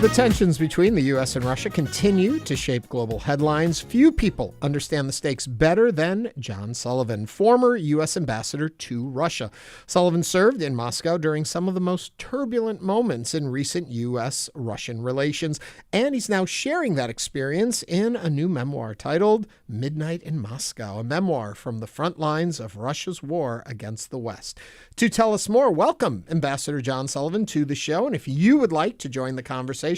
The tensions between the U.S. and Russia continue to shape global headlines. Few people understand the stakes better than John Sullivan, former U.S. ambassador to Russia. Sullivan served in Moscow during some of the most turbulent moments in recent U.S.-Russian relations, and he's now sharing that experience in a new memoir titled Midnight in Moscow, a memoir from the front lines of Russia's war against the West. To tell us more, welcome Ambassador John Sullivan to the show, and if you would like to join the conversation,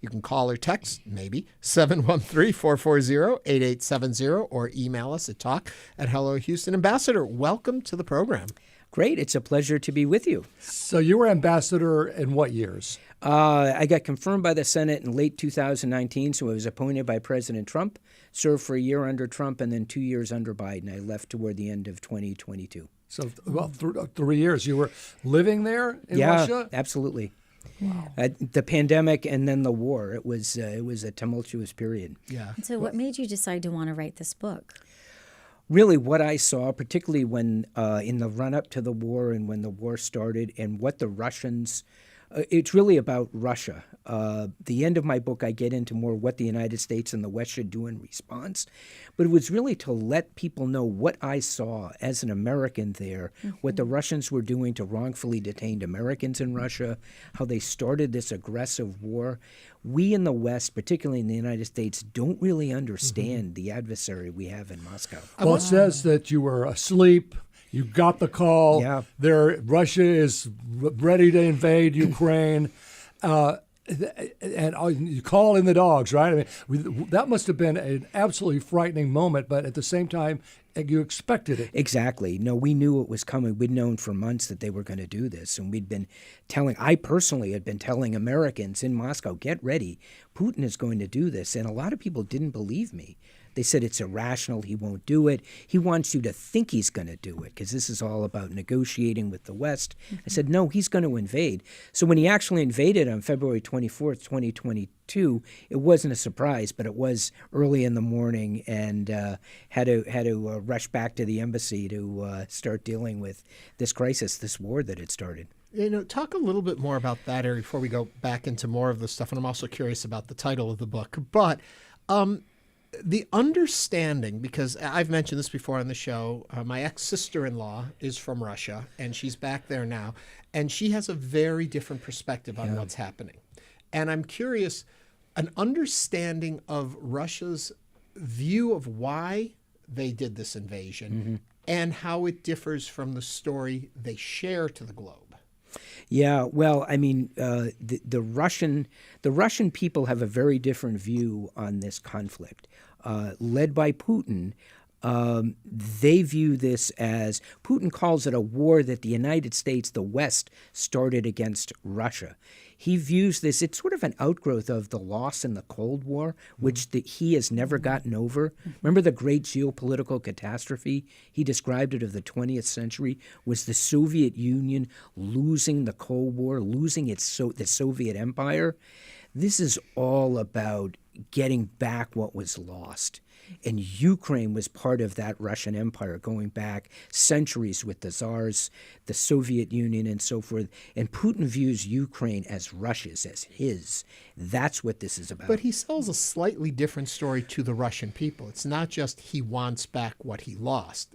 you can call or text, maybe, 713-440-8870, or email us at talk@hellohouston. Ambassador, welcome to the program. Great. It's a pleasure to be with you. So you were ambassador in what years? I got confirmed by the Senate in late 2019, so I was appointed by President Trump, served for a year under Trump, and then 2 years under Biden. I left toward the end of 2022. So, well, 3 years. You were living there in Russia? Yeah, absolutely. Wow. The pandemic and then the war. It was a tumultuous period. Yeah. And so what made you decide to want to write this book? Really what I saw, particularly when in the run-up to the war and when the war started, and what the Russians it's really about Russia. The end of my book, I get into more what the United States and the West should do in response. But it was really to let people know what I saw as an American there, what the Russians were doing to wrongfully detained Americans in Russia, how they started this aggressive war. We in the West, particularly in the United States, don't really understand the adversary we have in Moscow. Well, it says that you were asleep. You got the call. Yeah. Russia is ready to invade Ukraine. And you call in the dogs, right? I mean, that must have been an absolutely frightening moment, but at the same time, you expected it. Exactly. No, we knew it was coming. We'd known for months that they were going to do this. And I personally had been telling Americans in Moscow, get ready. Putin is going to do this. And a lot of people didn't believe me. They said it's irrational, he won't do it. He wants you to think he's going to do it because this is all about negotiating with the West. I said, no, he's going to invade. So when he actually invaded on February 24th, 2022, it wasn't a surprise, but it was early in the morning, and had to rush back to the embassy to start dealing with this crisis, this war that had started. Talk a little bit more about that area before we go back into more of the stuff. And I'm also curious about the title of the book. But the understanding, because I've mentioned this before on the show, my ex-sister-in-law is from Russia, and she's back there now, and she has a very different perspective on what's happening. And I'm curious, an understanding of Russia's view of why they did this invasion and how it differs from the story they share to the globe. Yeah, well, I mean, the Russian people have a very different view on this conflict. Led by Putin, they view this as, Putin calls it a war that the United States, the West, started against Russia. He views this, it's sort of an outgrowth of the loss in the Cold War, which he has never gotten over. Remember the great geopolitical catastrophe? He described it of the 20th century, was the Soviet Union losing the Cold War, losing the Soviet Empire. This is all about getting back what was lost. And Ukraine was part of that Russian Empire going back centuries with the Tsars, the Soviet Union, and so forth. And Putin views Ukraine as Russia's, as his. That's what this is about. But he sells a slightly different story to the Russian people. It's not just he wants back what he lost.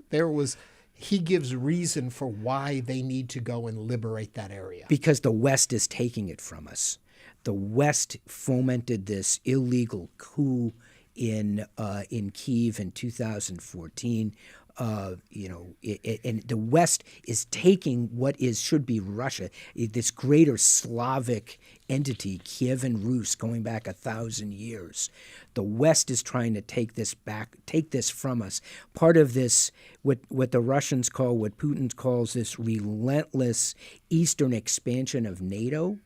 He gives reason for why they need to go and liberate that area. Because the West is taking it from us. The West fomented this illegal coup in Kyiv in 2014. And the West is taking what should be Russia, this greater Slavic entity, Kievan Rus, going back 1,000 years. The West is trying to take this back, take this from us. Part of this, what the Russians call, what Putin calls this relentless Eastern expansion of NATO.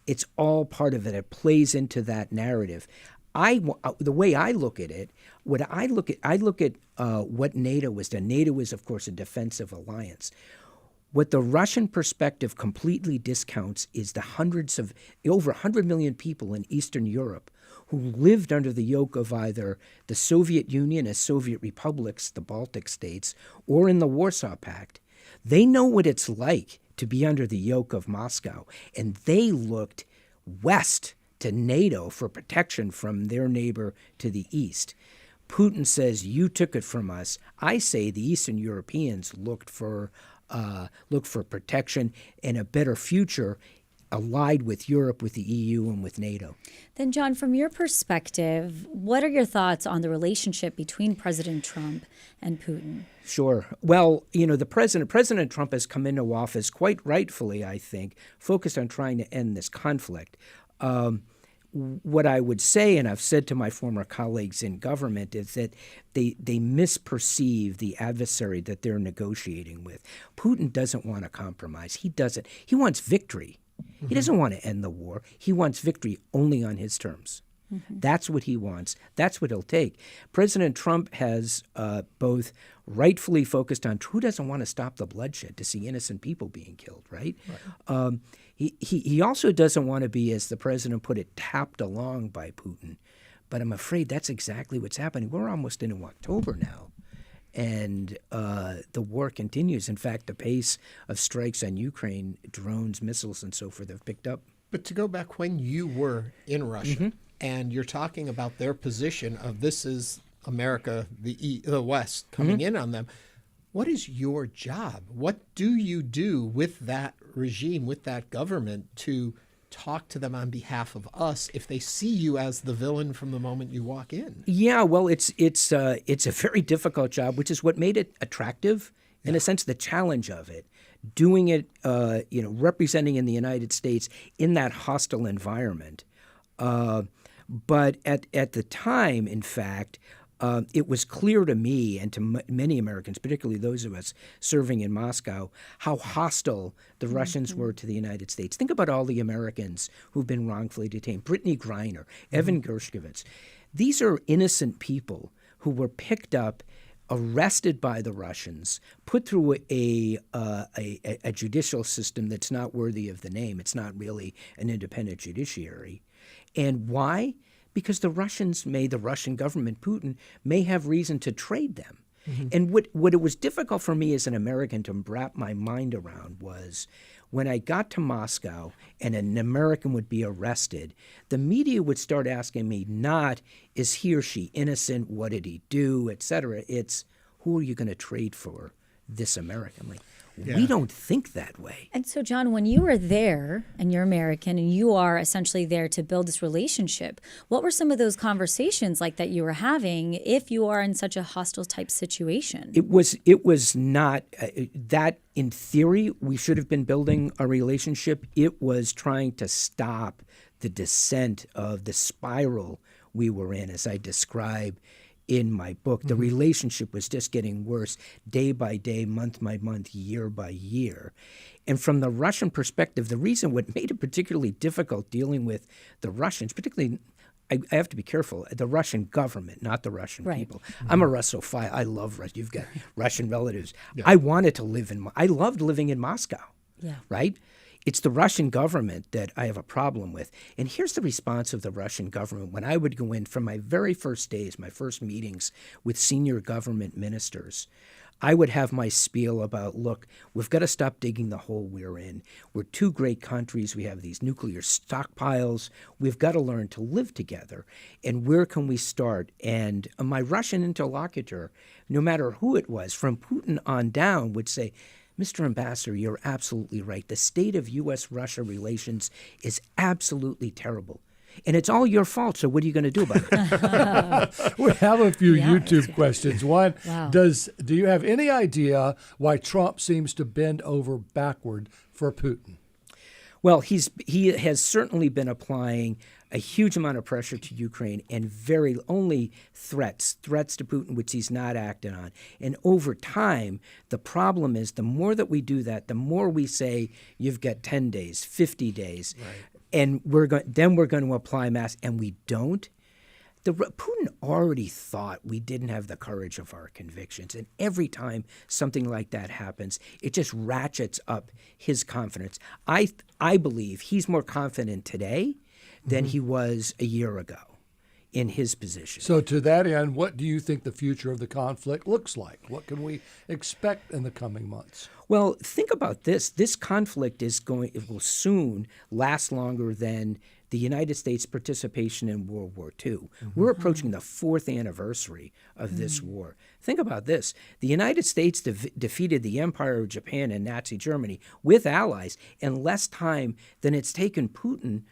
It's all part of it. It plays into that narrative. The way I look at it, I look at what NATO is. NATO is, of course, a defensive alliance. What the Russian perspective completely discounts is the over 100 million people in Eastern Europe who lived under the yoke of either the Soviet Union as Soviet republics, the Baltic states, or in the Warsaw Pact. They know what it's like to be under the yoke of Moscow, and they looked west to NATO for protection from their neighbor to the east. Putin says, you took it from us. I say the Eastern Europeans looked for protection and a better future allied with Europe, with the EU, and with NATO. Then, John, from your perspective, what are your thoughts on the relationship between President Trump and Putin? Sure. Well, President Trump has come into office quite rightfully, I think, focused on trying to end this conflict. What I would say, and I've said to my former colleagues in government, is that they misperceive the adversary that they're negotiating with. Putin doesn't want to compromise. He doesn't. He wants victory. Mm-hmm. He doesn't want to end the war. He wants victory only on his terms. Mm-hmm. That's what he wants. That's what he'll take. President Trump has both rightfully focused on who doesn't want to stop the bloodshed to see innocent people being killed, right? He also doesn't want to be, as the president put it, tapped along by Putin. But I'm afraid that's exactly what's happening. We're almost into October now, and the war continues. In fact, the pace of strikes on Ukraine, drones, missiles, and so forth have picked up. But to go back when you were in Russia, mm-hmm. and you're talking about their position of this is America, the West, coming mm-hmm. in on them. What is your job? What do you do with that regime, with that government, to talk to them on behalf of us if they see you as the villain from the moment you walk in? Yeah, well, it's a very difficult job, which is what made it attractive. In a sense, the challenge of it, doing it, representing in the United States in that hostile environment. But at the time, in fact, it was clear to me and to many Americans, particularly those of us serving in Moscow, how hostile the mm-hmm. Russians were to the United States. Think about all the Americans who've been wrongfully detained. Brittany Griner, mm-hmm. Evan Gershkovich. These are innocent people who were picked up, arrested by the Russians, put through a judicial system that's not worthy of the name. It's not really an independent judiciary. And why? Because the Russian government, Putin, may have reason to trade them. Mm-hmm. And what it was difficult for me as an American to wrap my mind around was when I got to Moscow and an American would be arrested, the media would start asking me not, is he or she innocent, what did he do, et cetera. It's, who are you going to trade for this American? Like, we don't think that way. And so, John, when you were there and you're American and you are essentially there to build this relationship, what were some of those conversations like that you were having if you are in such a hostile type situation? It was not that in theory we should have been building a relationship. It was trying to stop the descent of the spiral we were in, as I describe in my book. The mm-hmm. relationship was just getting worse day by day, month by month, year by year. And from the Russian perspective, the reason what made it particularly difficult dealing with the Russians, particularly, I have to be careful, the Russian government, not the Russian right. people. Mm-hmm. I'm a Russophile. I love Russia. You've got Russian relatives. Yeah. I loved living in Moscow, right? It's the Russian government that I have a problem with. And here's the response of the Russian government. When I would go in from my very first days, my first meetings with senior government ministers, I would have my spiel about, look, we've got to stop digging the hole we're in. We're two great countries. We have these nuclear stockpiles. We've got to learn to live together. And where can we start? And my Russian interlocutor, no matter who it was, from Putin on down, would say, Mr. Ambassador, you're absolutely right. The state of U.S. Russia relations is absolutely terrible. And it's all your fault, so what are you going to do about it? We have a few YouTube questions. One, do you have any idea why Trump seems to bend over backward for Putin? Well, he has certainly been applying a huge amount of pressure to Ukraine and only threats to Putin, which he's not acting on. And over time, the problem is the more that we do that, the more we say you've got 10 days, 50 days, right. and we're going to apply mass, and we don't. Putin already thought we didn't have the courage of our convictions. And every time something like that happens, it just ratchets up his confidence. I believe he's more confident today than he was a year ago in his position. So to that end, what do you think the future of the conflict looks like? What can we expect in the coming months? Well, think about this. This conflict it will soon last longer than the the United States' participation in World War II. We're approaching the 4th anniversary of this war. Think about this. The United States defeated the Empire of Japan and Nazi Germany with allies in less time than it's taken Putin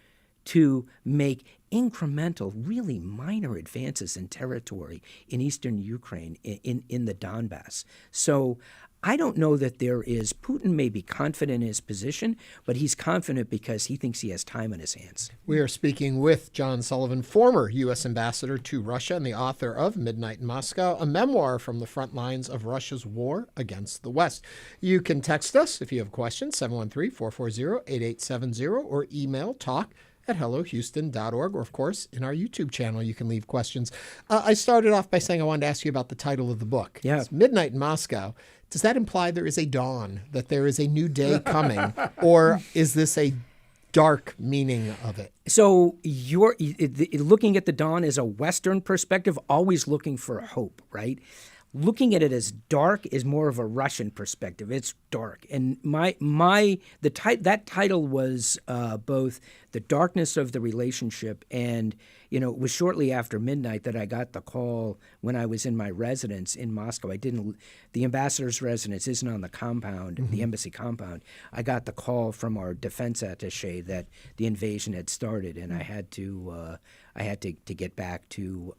to make incremental, really minor advances in territory in eastern Ukraine, in the Donbass. So I don't know that Putin may be confident in his position, but he's confident because he thinks he has time on his hands. We are speaking with John Sullivan, former U.S. ambassador to Russia and the author of Midnight in Moscow, a memoir from the front lines of Russia's war against the West. You can text us if you have questions, 713-440-8870, or email talk@hellohouston.org, or, of course, in our YouTube channel, you can leave questions. I started off by saying I wanted to ask you about the title of the book. Yeah. It's Midnight in Moscow. Does that imply there is a dawn, that there is a new day coming, or is this a dark meaning of it? So you're looking at the dawn as a Western perspective, always looking for hope, right? Looking at it as dark is more of a Russian perspective. It's dark, and that title was both the darkness of the relationship, and it was shortly after midnight that I got the call when I was in my residence in Moscow. The ambassador's residence isn't on the compound, the embassy compound. I got the call from our defense attaché that the invasion had started, and I had to get back to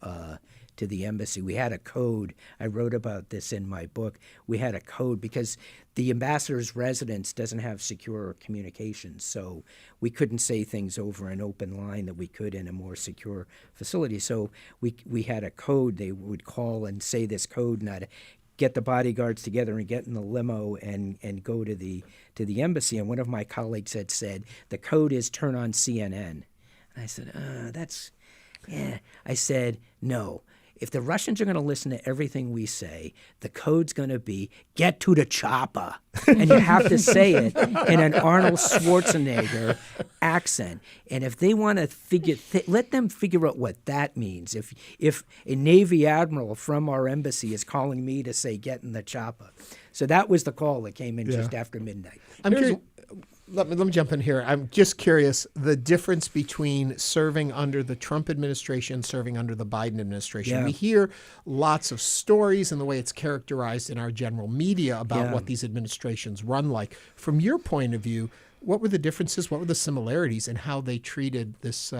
the embassy. We had a code. I wrote about this in my book. We had a code because the ambassador's residence doesn't have secure communications, so we couldn't say things over an open line that we could in a more secure facility. So we had a code. They would call and say this code, and I'd get the bodyguards together and get in the limo and go to the embassy. And one of my colleagues had said, the code is turn on CNN. And I said, I said, no. If the Russians are going to listen to everything we say, the code's going to be get to the chopper. And you have to say it in an Arnold Schwarzenegger accent. And if they want to let them figure out what that means. If a Navy admiral from our embassy is calling me to say get in the chopper. So that was the call that came in just after midnight. Let me jump in here. I'm just curious, the difference between serving under the Trump administration, serving under the Biden administration. Yeah. We hear lots of stories and the way it's characterized in our general media about what these administrations run like. From your point of view, what were the differences? What were the similarities in how they treated this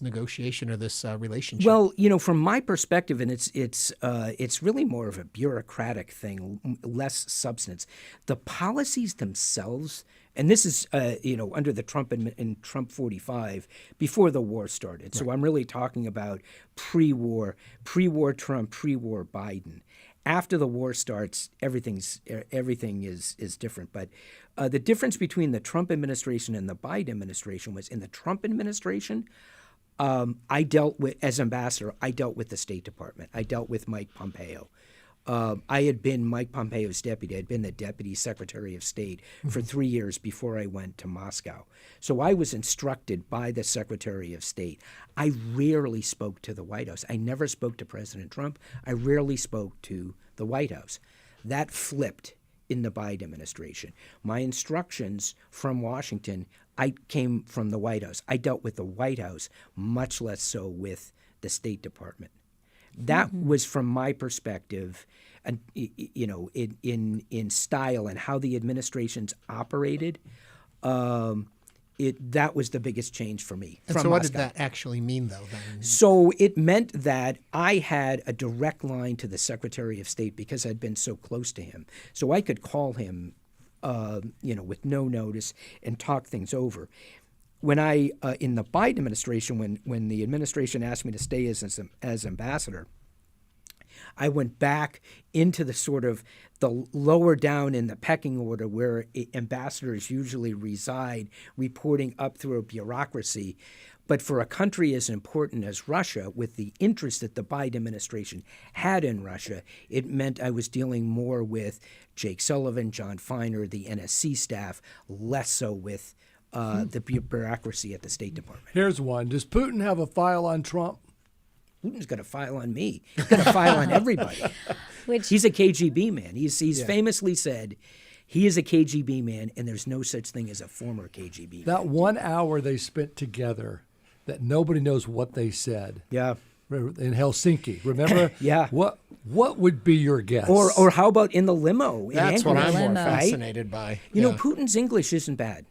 negotiation or this relationship? Well, from my perspective, and it's really more of a bureaucratic thing, less substance. The policies themselves, and this is under the Trump in Trump 45 before the war started. Right. So I'm really talking about pre-war Trump, pre-war Biden. After the war starts, everything is different. But the difference between the Trump administration and the Biden administration was in the Trump administration, as ambassador, I dealt with the State Department. I dealt with Mike Pompeo. I had been Mike Pompeo's deputy. I had been the deputy secretary of state for 3 years before I went to Moscow. So I was instructed by the secretary of state. I rarely spoke to the White House. I never spoke to President Trump. I rarely spoke to the White House. That flipped in the Biden administration. My instructions from Washington, I came from the White House. I dealt with the White House, much less so with the State Department. That was from my perspective, and in style and how the administrations operated. That was the biggest change for me. And so what did that actually mean, though? Then? So it meant that I had a direct line to the Secretary of State because I'd been so close to him. So I could call him, with no notice and talk things over. When I, in the Biden administration, when the administration asked me to stay as ambassador, I went back into the sort of the lower down in the pecking order where ambassadors usually reside, reporting up through a bureaucracy. But for a country as important as Russia, with the interest that the Biden administration had in Russia, it meant I was dealing more with Jake Sullivan, John Feiner, the NSC staff, less so with the bureaucracy at the State Department. Here's one. Does Putin have a file on Trump? Putin's got a file on me. He's got a file on everybody. He's a KGB man. He's famously said he is a KGB man, and there's no such thing as a former KGB man. That 1 hour they spent together that nobody knows what they said. Yeah. In Helsinki, remember? Yeah. What would be your guess? Or how about in the limo? That's what I'm more Limo. fascinated by. You know, Putin's English isn't bad.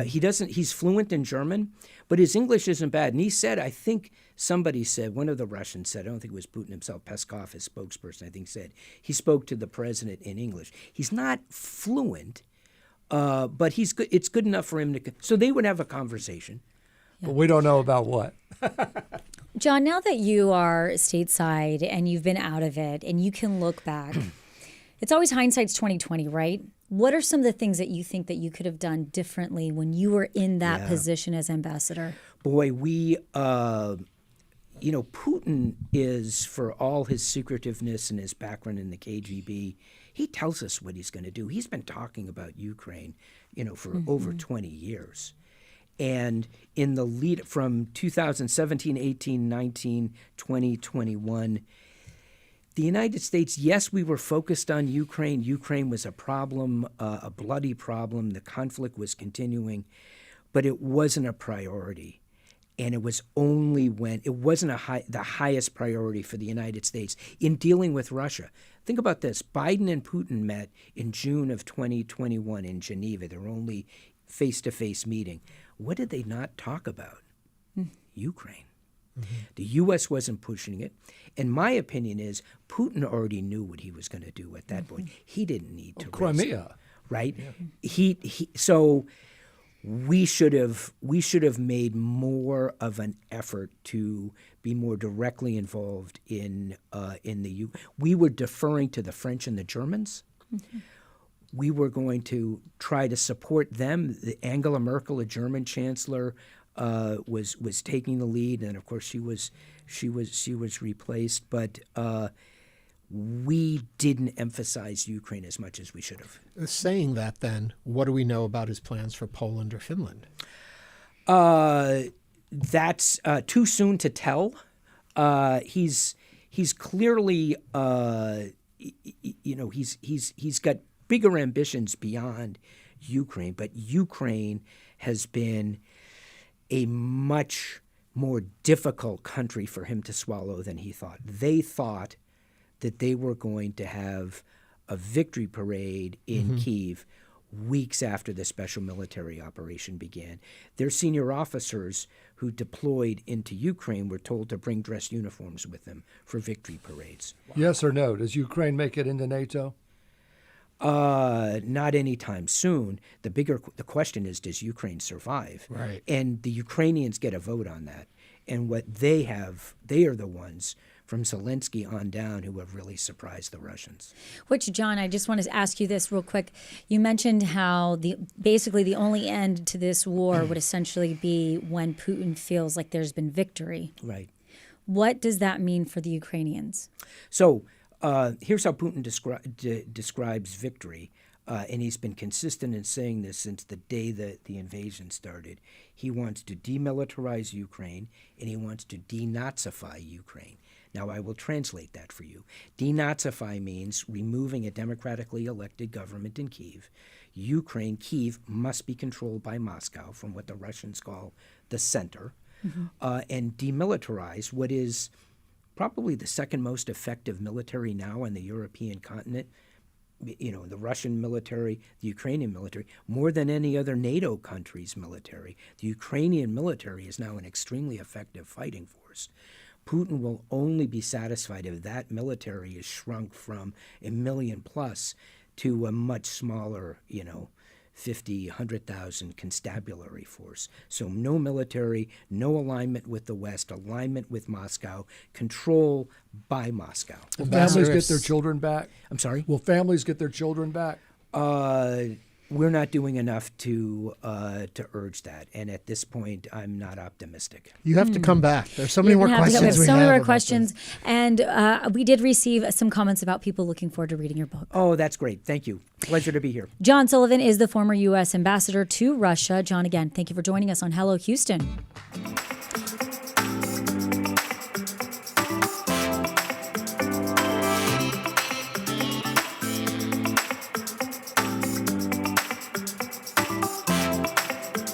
He's fluent in German, but his English isn't bad. And he said, I think somebody said, one of the Russians said, I don't think it was Putin himself, Peskov, his spokesperson, I think said, he spoke to the president in English. He's not fluent, but he's good. It's good enough for him to, so they would have a conversation. But we don't know about what. John, now that you are stateside and you've been out of it and you can look back, it's always hindsight's 2020, right? What are some of the things that you think that you could have done differently when you were in that position as ambassador? Boy, Putin is, for all his secretiveness and his background in the KGB, he tells us what he's going to do. He's been talking about Ukraine, for over 20 years. And in the lead from 2017, 18, 19, 20, 21, the United States, yes, we were focused on Ukraine. Ukraine was a problem, a bloody problem. The conflict was continuing, but it wasn't a priority. And it was only when it wasn't the highest priority for the United States in dealing with Russia. Think about this. Biden and Putin met in June of 2021 in Geneva, their only face-to-face meeting. What did they not talk about? Ukraine. Mm-hmm. The U.S. wasn't pushing it. And my opinion is Putin already knew what he was going to do at that point. He didn't need to Crimea. Right? Yeah. So we should have made more of an effort to be more directly involved in the We were deferring to the French and the Germans. Mm-hmm. We were going to try to support them. Angela Merkel, a German chancellor, was taking the lead, and of course she was replaced. But we didn't emphasize Ukraine as much as we should have. Saying that, then, what do we know about his plans for Poland or Finland? That's too soon to tell. He's clearly, he's got bigger ambitions beyond Ukraine, but Ukraine has been a much more difficult country for him to swallow than he thought. They thought that they were going to have a victory parade in Kyiv weeks after the special military operation began. Their senior officers who deployed into Ukraine were told to bring dress uniforms with them for victory parades. Wow. Yes or no? Does Ukraine make it into NATO? Not anytime soon. The question is, does Ukraine survive? Right. And the Ukrainians get a vote on that. And what they are the ones from Zelensky on down who have really surprised the Russians. Which, John, I just want to ask you this real quick. You mentioned how basically the only end to this war would essentially be when Putin feels like there's been victory. Right. What does that mean for the Ukrainians? So here's how Putin describes victory, and he's been consistent in saying this since the day that the invasion started. He wants to demilitarize Ukraine, and he wants to denazify Ukraine. Now, I will translate that for you. Denazify means removing a democratically elected government in Kyiv. Kyiv must be controlled by Moscow, from what the Russians call the center, and demilitarize what is probably the second most effective military now on the European continent. The Russian military, the Ukrainian military, more than any other NATO country's military. The Ukrainian military is now an extremely effective fighting force. Putin will only be satisfied if that military is shrunk from 1 million plus to a much smaller, 50, 100,000 constabulary force. So no military, no alignment with the West, alignment with Moscow, control by Moscow. Will families get their children back? I'm sorry? Will families get their children back? We're not doing enough to urge that, and at this point, I'm not optimistic. You have to come back. There's so many more questions. We have so many more about questions, and we did receive some comments about people looking forward to reading your book. Oh, that's great. Thank you. Pleasure to be here. John Sullivan is the former U.S. ambassador to Russia. John, again, thank you for joining us on Hello Houston.